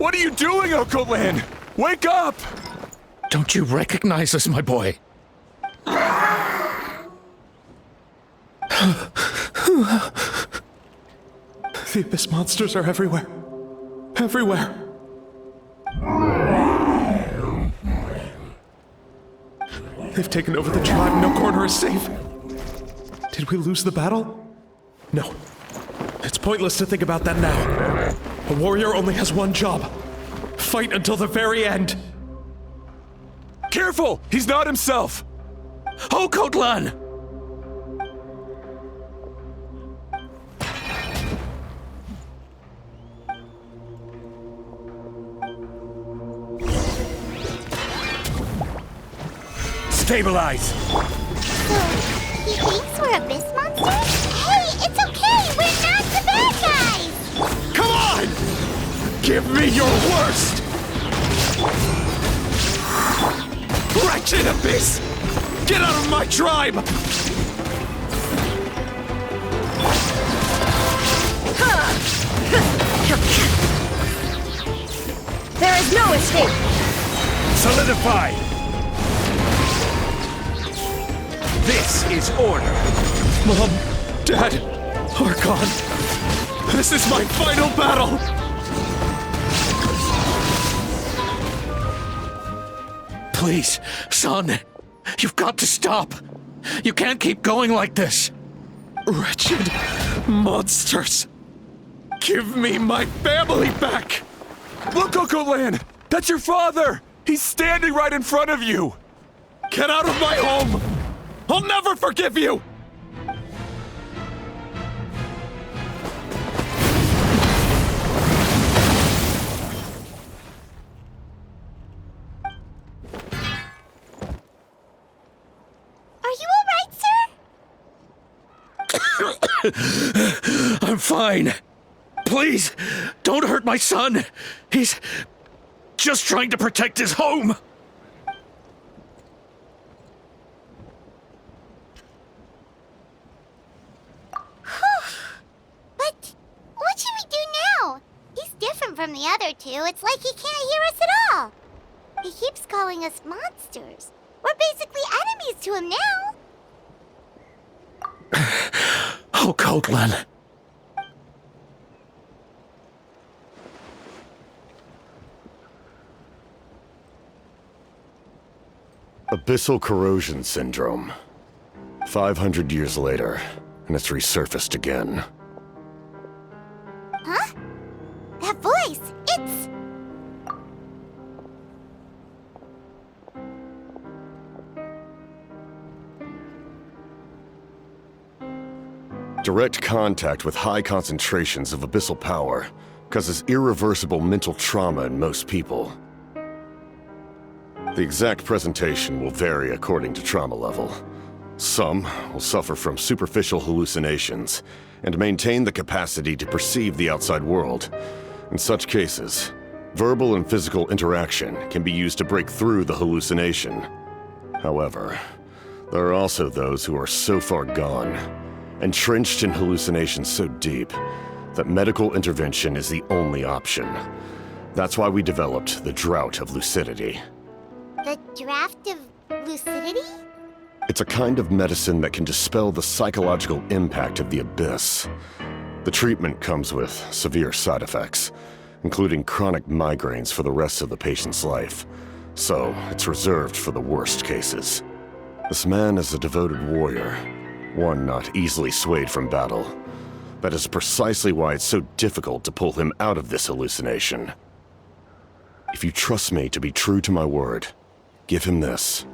What are you doing, Okoland? Wake up! Don't you recognize us, my boy? The Abyss monsters are everywhere. Everywhere. They've taken over the tribe. No corner is safe. Did we lose the battle? No. It's pointless to think about that now. A warrior only has one job. Fight until the very end. Careful! He's not himself! Okotlan! Stabilize! So, he thinks we're Abyss monsters? Hey, it's okay! We're not the bad guys! Come on! Give me your worst! Wretched Abyss! Get out of my tribe! There is no escape! Solidify! This is order. Mom, Dad, Archon. This is my final battle! Please, son. You've got to stop. You can't keep going like this. Wretched monsters! Give me my family back! Look, Okoland! That's your father! He's standing right in front of you! Get out of my home! I'll never forgive you! Are you alright, sir? I'm fine. Please, don't hurt my son. He's just trying to protect his home. But what should we do now? He's different from the other two. It's like he can't hear us at all. He keeps calling us monsters. We're basically enemies to him now. Oh, Coatlan. Abyssal corrosion syndrome. 500 years later, and it's resurfaced again. Huh? That voice, it's... Direct contact with high concentrations of abyssal power causes irreversible mental trauma in most people. The exact presentation will vary according to trauma level. Some will suffer from superficial hallucinations and maintain the capacity to perceive the outside world. In such cases, verbal and physical interaction can be used to break through the hallucination. However, there are also those who are so far gone, entrenched in hallucinations so deep, that medical intervention is the only option. That's why we developed the Drought of Lucidity. The draft of lucidity? It's a kind of medicine that can dispel the psychological impact of the Abyss. The treatment comes with severe side effects, including chronic migraines for the rest of the patient's life. So, it's reserved for the worst cases. This man is a devoted warrior, one not easily swayed from battle. That is precisely why it's so difficult to pull him out of this hallucination. If you trust me to be true to my word, give him this.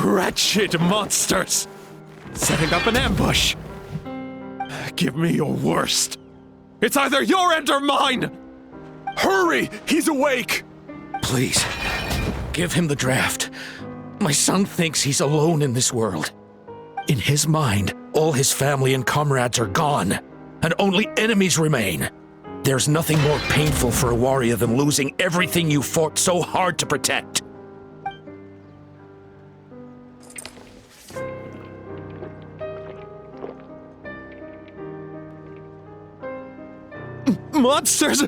Wretched monsters! Setting up an ambush! Give me your worst! It's either your end or mine! Hurry! He's awake! Please, give him the draft. My son thinks he's alone in this world. In his mind, all his family and comrades are gone, and only enemies remain. There's nothing more painful for a warrior than losing everything you fought so hard to protect. monsters!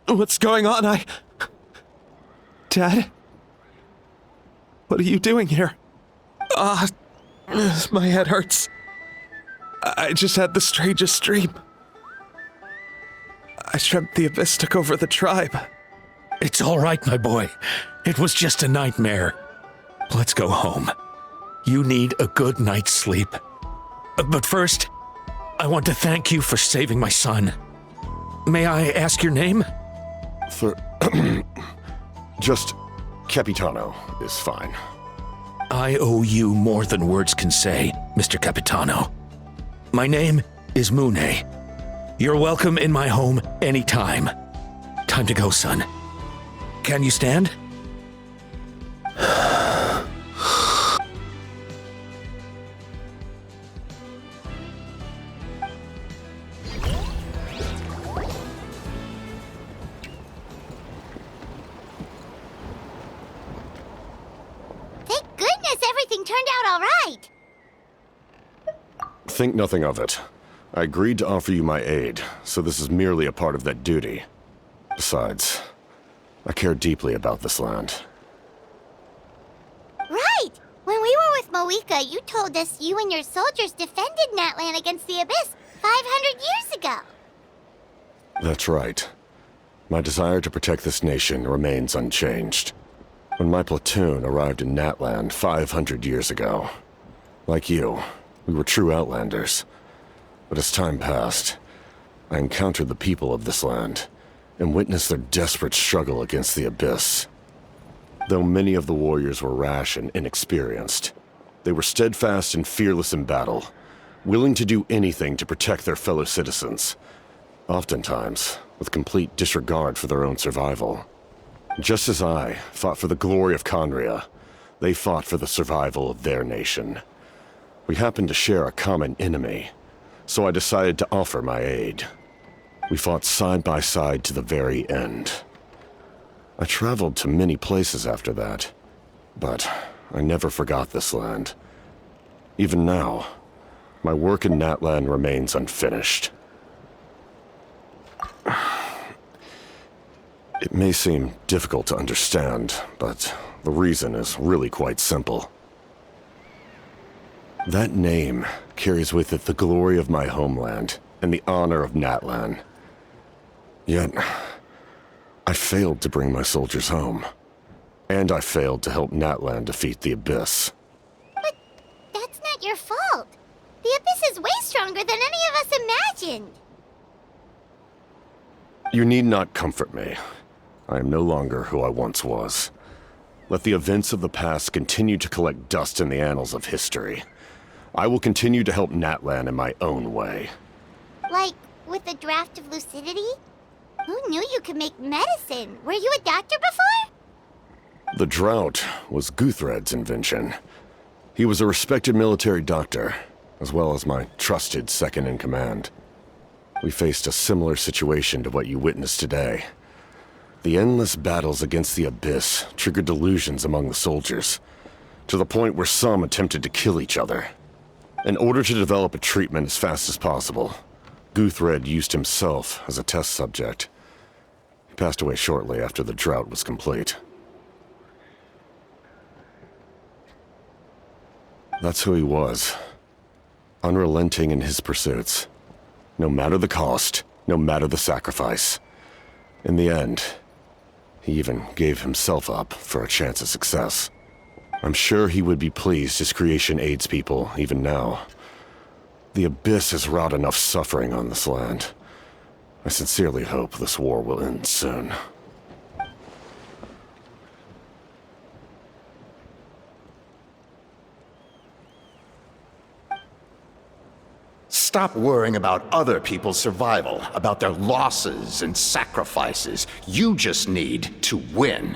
What's going on? Dad? What are you doing here? My head hurts. I just had the strangest dream. I dreamt the Abyss took over the tribe. It's all right, my boy. It was just a nightmare. Let's go home. You need a good night's sleep. But first, I want to thank you for saving my son. May I ask your name? Just Capitano is fine. I owe you more than words can say, Mr. Capitano. My name is Mune. You're welcome in my home anytime. Time to go, son. Can you stand? Thank goodness everything turned out all right. Think nothing of it. I agreed to offer you my aid, so this is merely a part of that duty. Besides, I care deeply about this land. Right! When we were with Moika, you told us you and your soldiers defended Natlan against the Abyss 500 years ago. That's right. My desire to protect this nation remains unchanged. When my platoon arrived in Natlan 500 years ago, like you, we were true outlanders. But as time passed, I encountered the people of this land and witnessed their desperate struggle against the Abyss. Though many of the warriors were rash and inexperienced, they were steadfast and fearless in battle, willing to do anything to protect their fellow citizens, oftentimes with complete disregard for their own survival. Just as I fought for the glory of Conria, they fought for the survival of their nation. We happened to share a common enemy, so I decided to offer my aid. We fought side by side to the very end. I traveled to many places after that, but I never forgot this land. Even now, my work in Natlan remains unfinished. It may seem difficult to understand, but the reason is really quite simple. That name carries with it the glory of my homeland and the honor of Natlan. Yet, I failed to bring my soldiers home. And I failed to help Natlan defeat the Abyss. But that's not your fault. The Abyss is way stronger than any of us imagined. You need not comfort me. I am no longer who I once was. Let the events of the past continue to collect dust in the annals of history. I will continue to help Natlan in my own way. Like, with the draft of lucidity? Who knew you could make medicine? Were you a doctor before? The drought was Guthred's invention. He was a respected military doctor, as well as my trusted second-in-command. We faced a similar situation to what you witnessed today. The endless battles against the Abyss triggered delusions among the soldiers, to the point where some attempted to kill each other. In order to develop a treatment as fast as possible, Guthred used himself as a test subject. He passed away shortly after the drought was complete. That's who he was. Unrelenting in his pursuits. No matter the cost, no matter the sacrifice. In the end, he even gave himself up for a chance at success. I'm sure he would be pleased his creation aids people even now. The Abyss has wrought enough suffering on this land. I sincerely hope this war will end soon. Stop worrying about other people's survival, about their losses and sacrifices. You just need to win.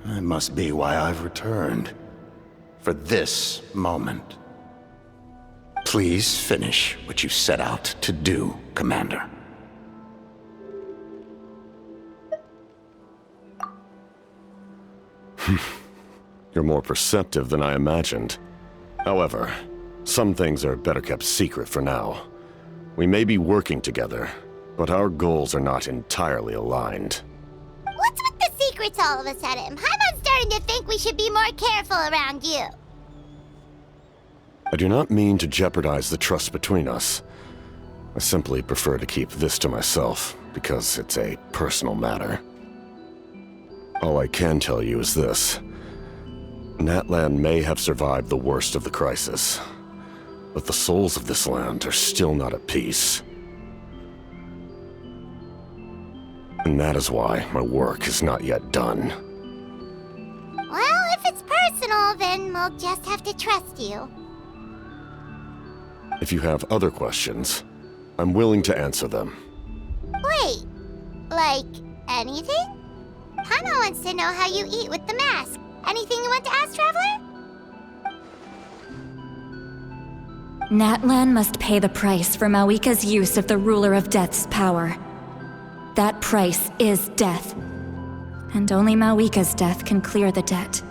That must be why I've returned. For this moment. Please finish what you set out to do, Commander. You're more perceptive than I imagined. However, Some things are better kept secret for now. We may be working together, but our goals are not entirely aligned. What's with the secrets all of a sudden? Paimon's starting to think we should be more careful around you. I do not mean to jeopardize the trust between us. I simply prefer to keep this to myself, because it's a personal matter. All I can tell you is this. Natlan may have survived the worst of the crisis, but the souls of this land are still not at peace. And that is why my work is not yet done. Well, if it's personal, then we'll just have to trust you. If you have other questions, I'm willing to answer them. Wait, like anything? Paimon wants to know how you eat with the mask. Anything you want to ask, Traveler? Natlan must pay the price for Mawika's use of the Ruler of Death's power. That price is death. And only Mawika's death can clear the debt.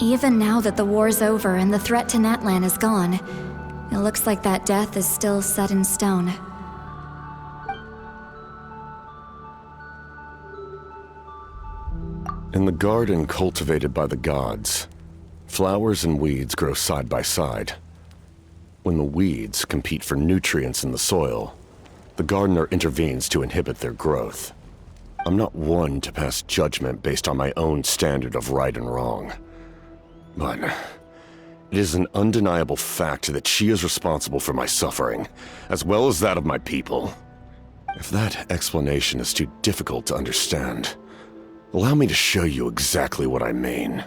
Even now that the war's over and the threat to Natlan is gone, it looks like that death is still set in stone. In the garden cultivated by the gods, flowers and weeds grow side by side. When the weeds compete for nutrients in the soil, the gardener intervenes to inhibit their growth. I'm not one to pass judgment based on my own standard of right and wrong. But it is an undeniable fact that she is responsible for my suffering, as well as that of my people. If that explanation is too difficult to understand, allow me to show you exactly what I mean.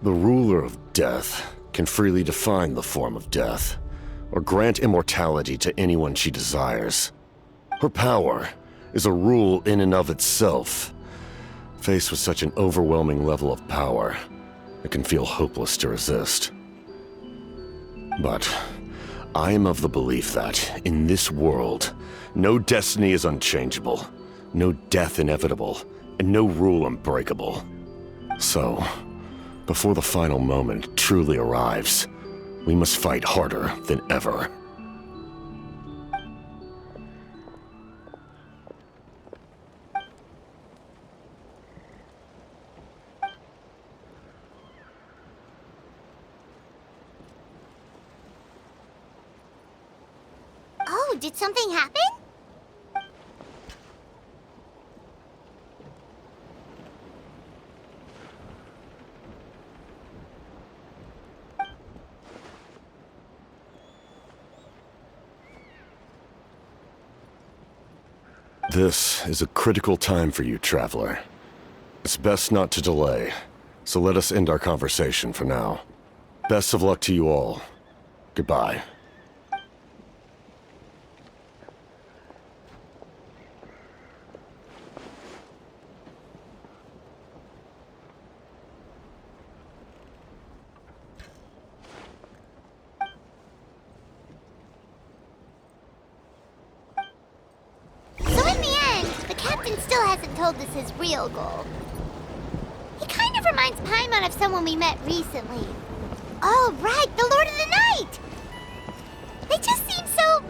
The ruler of death can freely define the form of death, or grant immortality to anyone she desires. Her power is a rule in and of itself. Faced with such an overwhelming level of power, it can feel hopeless to resist. But I am of the belief that, in this world, no destiny is unchangeable, no death inevitable, and no rule unbreakable. So, before the final moment truly arrives, we must fight harder than ever. Oh, did something happen? This is a critical time for you, Traveler. It's best not to delay, so let us end our conversation for now. Best of luck to you all. Goodbye. Still hasn't told us his real goal. He kind of reminds Paimon of someone we met recently. Oh, right, the Lord of the Night! They just seem so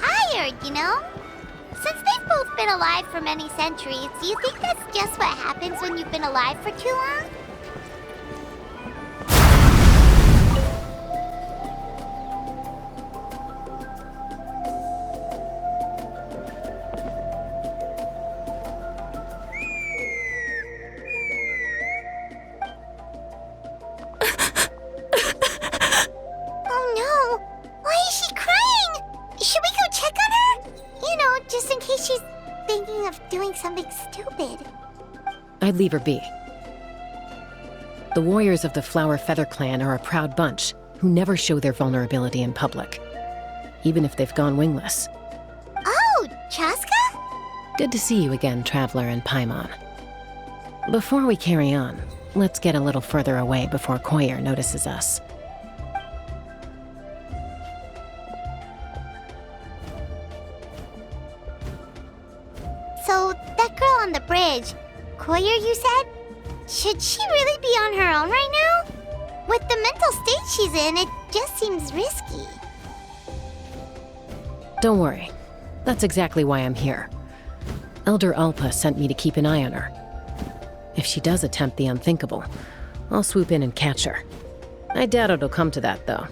tired, you know? Since they've both been alive for many centuries, do you think that's just what happens when you've been alive for too long? Something stupid. I'd leave her be. The warriors of the Flower Feather Clan are a proud bunch who never show their vulnerability in public, even if they've gone wingless. Oh, Chaska? Good to see you again, Traveler and Paimon. Before we carry on, let's get a little further away before Koyer notices us. So, that girl on the bridge, Koyer, you said? Should she really be on her own right now? With the mental state she's in, it just seems risky. Don't worry. That's exactly why I'm here. Elder Alpa sent me to keep an eye on her. If she does attempt the unthinkable, I'll swoop in and catch her. I doubt it'll come to that, though.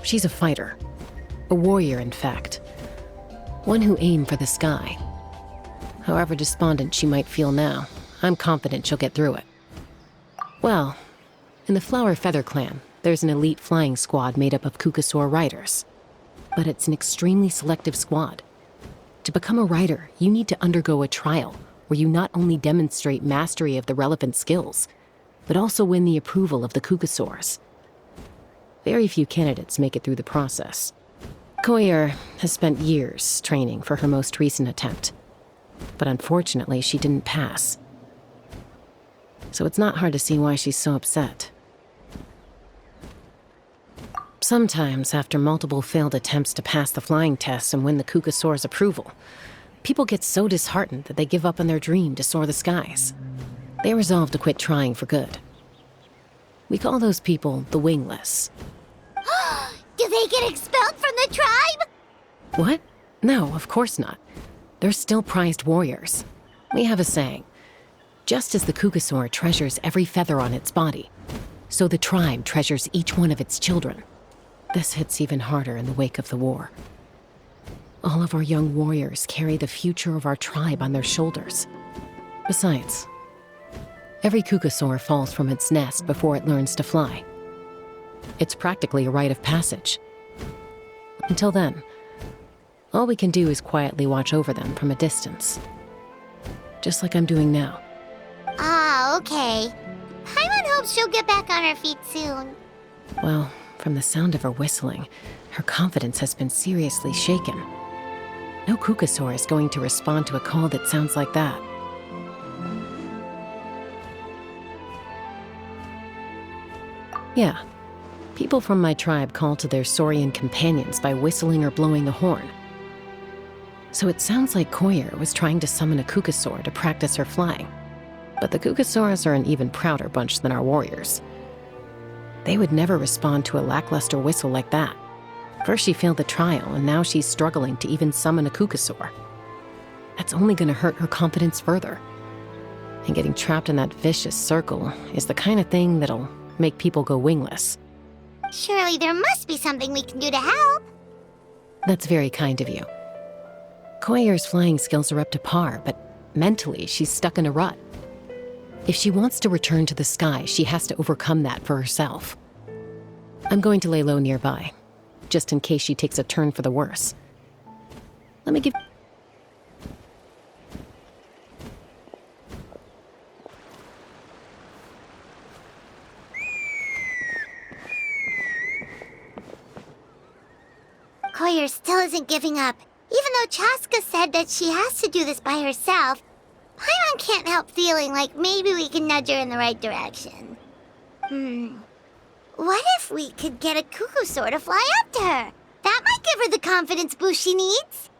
She's a fighter. A warrior, in fact. One who aimed for the sky. However despondent she might feel now, I'm confident she'll get through it. Well, in the Flower Feather Clan, there's an elite flying squad made up of Kukasaur riders. But it's an extremely selective squad. To become a rider, you need to undergo a trial where you not only demonstrate mastery of the relevant skills, but also win the approval of the Kukasaurs. Very few candidates make it through the process. Koyer has spent years training for her most recent attempt, but unfortunately she didn't pass. So it's not hard to see why she's so upset. Sometimes, after multiple failed attempts to pass the flying tests and win the Kukasaur's approval, people get so disheartened that they give up on their dream to soar the skies. They resolve to quit trying for good. We call those people the wingless. Do they get expelled from the tribe? What? No, of course not. They're still prized warriors. We have a saying. Just as the Kukasaur treasures every feather on its body, so the tribe treasures each one of its children. This hits even harder in the wake of the war. All of our young warriors carry the future of our tribe on their shoulders. Besides, every Kukasaur falls from its nest before it learns to fly. It's practically a rite of passage. Until then, all we can do is quietly watch over them from a distance. Just like I'm doing now. Ah, okay. Paimon hopes she'll get back on her feet soon. Well, from the sound of her whistling, her confidence has been seriously shaken. No Kukasaur is going to respond to a call that sounds like that. Yeah, people from my tribe call to their Saurian companions by whistling or blowing a horn. So it sounds like Koyer was trying to summon a Kukasaur to practice her flying. But the Kukasaurs are an even prouder bunch than our warriors. They would never respond to a lackluster whistle like that. First she failed the trial, and now she's struggling to even summon a Kukasaur. That's only going to hurt her confidence further. And getting trapped in that vicious circle is the kind of thing that'll make people go wingless. Surely there must be something we can do to help. That's very kind of you. Koyer's flying skills are up to par, but mentally she's stuck in a rut. If she wants to return to the sky, she has to overcome that for herself. I'm going to lay low nearby, just in case she takes a turn for the worse. Let me give... Koyer still isn't giving up. Even though Chaska said that she has to do this by herself, Paimon can't help feeling like maybe we can nudge her in the right direction. What if we could get a Kukasaur to fly up to her? That might give her the confidence boost she needs.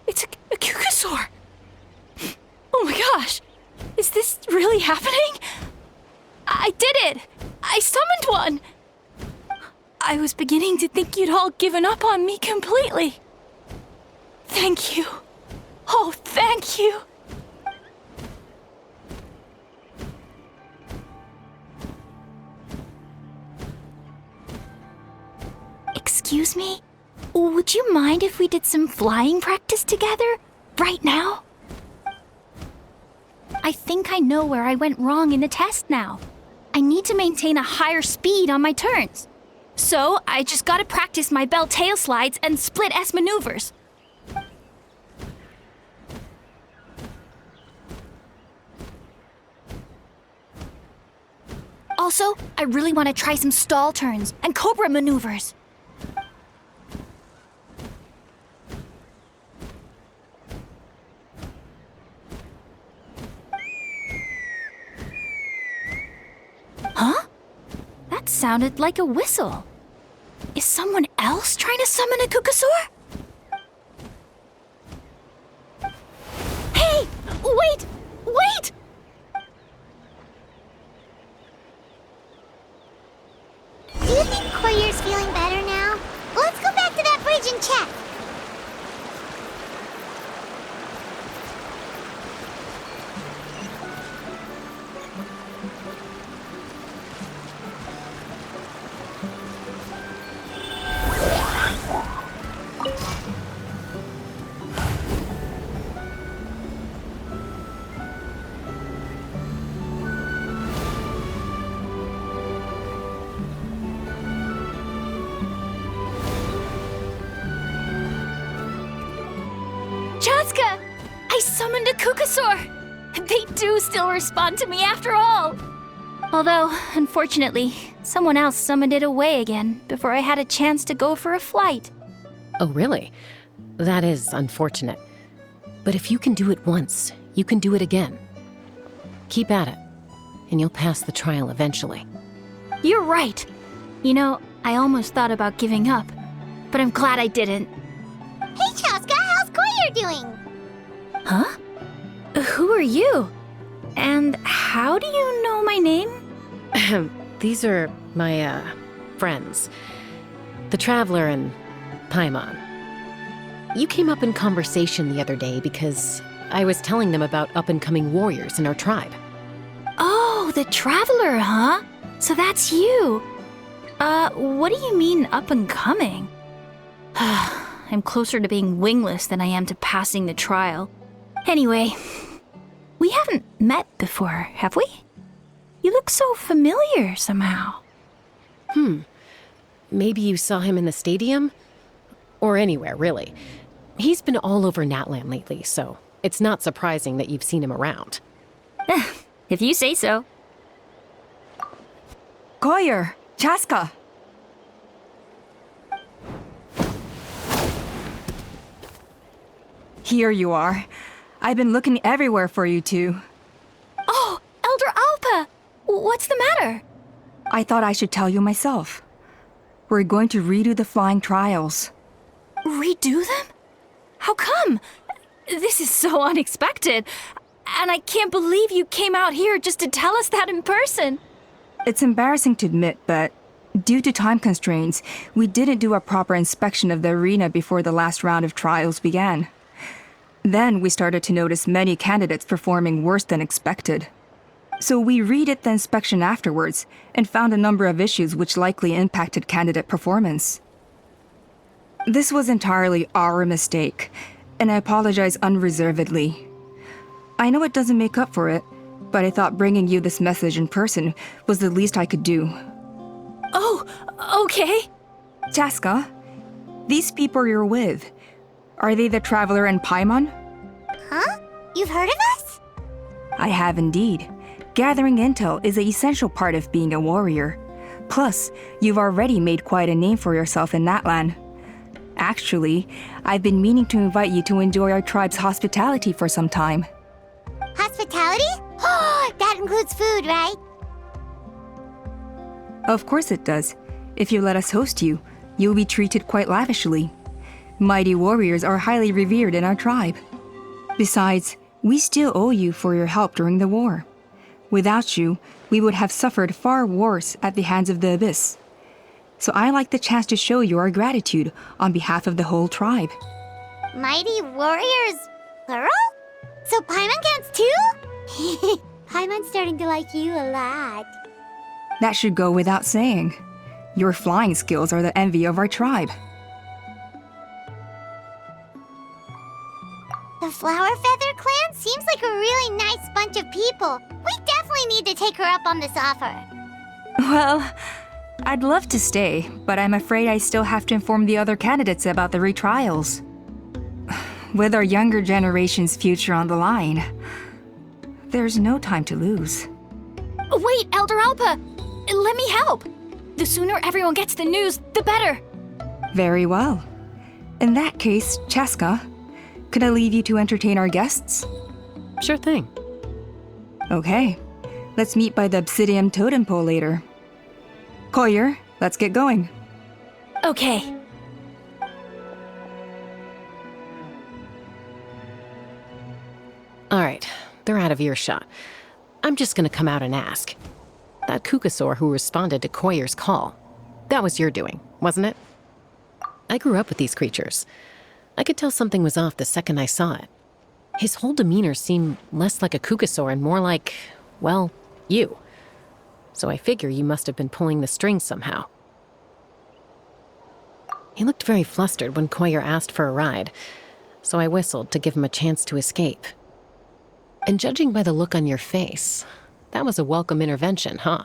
It's a Kukasaur! Oh my gosh! Is this really happening? I did it! I summoned one! I was beginning to think you'd all given up on me completely. Thank you. Oh, thank you! Excuse me? Would you mind if we did some flying practice together? Right now? I think I know where I went wrong in the test now. I need to maintain a higher speed on my turns. So, I just gotta practice my bell tail slides and split S maneuvers. Also, I really want to try some stall turns and cobra maneuvers. Huh? That sounded like a whistle. Is someone else trying to summon a Kukasaur? Hey! Wait! Wait! Do you think Koyer's feeling better now? Well, let's go back to that bridge and check. Chaska! I summoned a Kukasaur! They do still respond to me after all! Although, unfortunately, someone else summoned it away again before I had a chance to go for a flight. Oh, really? That is unfortunate. But if you can do it once, you can do it again. Keep at it, and you'll pass the trial eventually. You're right. You know, I almost thought about giving up, but I'm glad I didn't. Hey, Chaska, how's Koyer doing? Huh? Who are you? And how do you know my name? These are my, friends. The Traveler and Paimon. You came up in conversation the other day because I was telling them about up-and-coming warriors in our tribe. Oh, the Traveler, huh? So that's you. What do you mean up-and-coming? I'm closer to being wingless than I am to passing the trial. Anyway, we haven't met before, have we? You look so familiar somehow. Maybe you saw him in the stadium? Or anywhere, really. He's been all over Natlan lately, so it's not surprising that you've seen him around. If you say so. Koyer, Chaska. Here you are. I've been looking everywhere for you two. Oh, Elder Alpa! What's the matter? I thought I should tell you myself. We're going to redo the flying trials. Redo them? How come? This is so unexpected. And I can't believe you came out here just to tell us that in person. It's embarrassing to admit, but due to time constraints, we didn't do a proper inspection of the arena before the last round of trials began. Then we started to notice many candidates performing worse than expected. So we redid the inspection afterwards and found a number of issues which likely impacted candidate performance. This was entirely our mistake, and I apologize unreservedly. I know it doesn't make up for it, but I thought bringing you this message in person was the least I could do. Oh, okay. Chaska, these people you're with, are they the Traveler and Paimon? Huh? You've heard of us? I have indeed. Gathering intel is an essential part of being a warrior. Plus, you've already made quite a name for yourself in Natlan. Actually, I've been meaning to invite you to enjoy our tribe's hospitality for some time. Hospitality? Oh, that includes food, right? Of course it does. If you let us host you, you'll be treated quite lavishly. Mighty warriors are highly revered in our tribe. Besides, we still owe you for your help during the war. Without you, we would have suffered far worse at the hands of the Abyss. So I like the chance to show you our gratitude on behalf of the whole tribe. Mighty warriors, plural? So Paimon counts too? Paimon's starting to like you a lot. That should go without saying. Your flying skills are the envy of our tribe. The Flower Feather clan seems like a really nice bunch of people. We definitely need to take her up on this offer. Well, I'd love to stay, but I'm afraid I still have to inform the other candidates about the retrials. With our younger generation's future on the line, there's no time to lose. Wait, Elder Alpa! Let me help! The sooner everyone gets the news, the better! Very well. In that case, Chaska, could I leave you to entertain our guests? Sure thing. Okay. Let's meet by the Obsidian Totem Pole later. Collier, let's get going. Okay. All right, they're out of earshot. I'm just gonna come out and ask. That Kukasaur who responded to Koyer's call, that was your doing, wasn't it? I grew up with these creatures. I could tell something was off the second I saw it. His whole demeanor seemed less like a Kukasaur and more like, well, you. So I figure you must have been pulling the strings somehow. He looked very flustered when Koyer asked for a ride, so I whistled to give him a chance to escape. And judging by the look on your face, that was a welcome intervention, huh?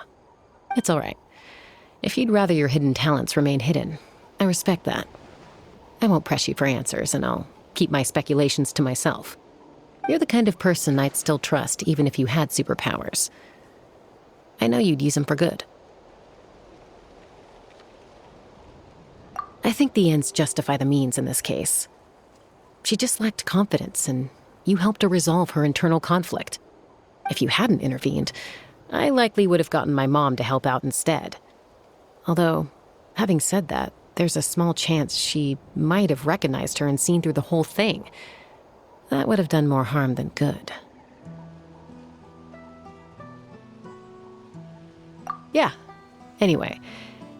It's all right. If you'd rather your hidden talents remain hidden, I respect that. I won't press you for answers, and I'll keep my speculations to myself. You're the kind of person I'd still trust even if you had superpowers. I know you'd use them for good. I think the ends justify the means in this case. She just lacked confidence, and you helped her resolve her internal conflict. If you hadn't intervened, I likely would have gotten my mom to help out instead. Although, having said that, there's a small chance she might have recognized her and seen through the whole thing. That would have done more harm than good. Yeah. Anyway,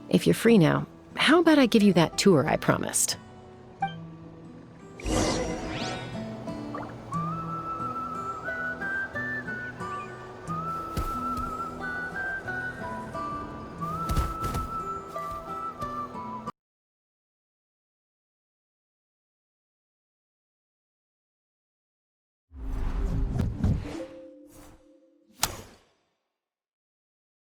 if you're free now, how about I give you that tour I promised?